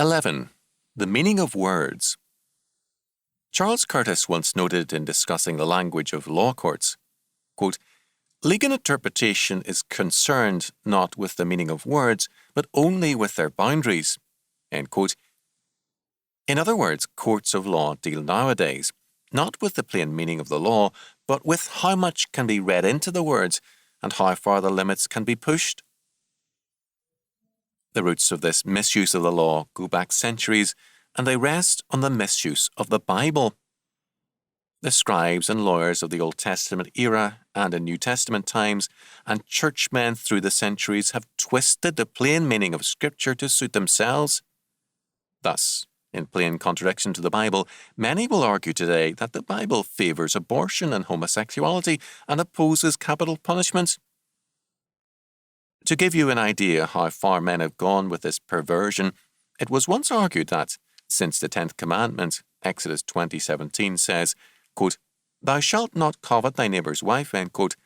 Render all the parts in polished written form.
11. The meaning of words. Charles Curtis once noted in discussing the language of law courts, quote, "Legal interpretation is concerned not with the meaning of words, but only with their boundaries." End quote. In other words, courts of law deal nowadays not with the plain meaning of the law, but with how much can be read into the words and how far the limits can be pushed. The roots of this misuse of the law go back centuries, and they rest on the misuse of the Bible. The scribes and lawyers of the Old Testament era and in New Testament times, and churchmen through the centuries have twisted the plain meaning of Scripture to suit themselves. Thus, in plain contradiction to the Bible, many will argue today that the Bible favours abortion and homosexuality and opposes capital punishment. To give you an idea how far men have gone with this perversion, it was once argued that, since the 10th commandment, Exodus 20:17 says, quote, "Thou shalt not covet thy neighbour's wife," end quote,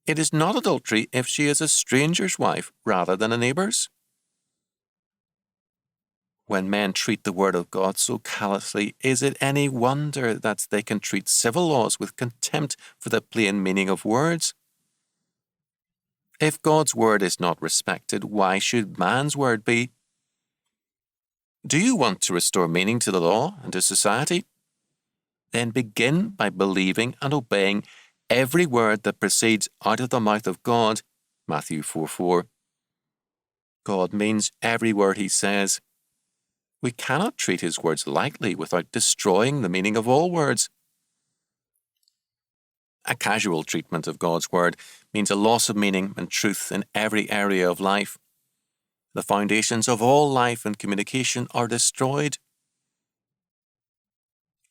it is not adultery if she is a stranger's wife rather than a neighbour's. When men treat the Word of God so callously, is it any wonder that they can treat civil laws with contempt for the plain meaning of words? If God's Word is not respected, why should man's word be? Do you want to restore meaning to the law and to society? Then begin by believing and obeying every word that proceeds out of the mouth of God, Matthew 4:4. God means every word He says. We cannot treat His words lightly without destroying the meaning of all words. A casual treatment of God's Word means a loss of meaning and truth in every area of life. The foundations of all life and communication are destroyed.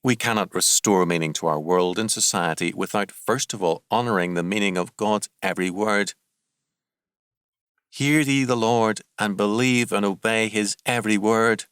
We cannot restore meaning to our world and society without first of all honouring the meaning of God's every word. Hear ye the Lord, and believe and obey His every word.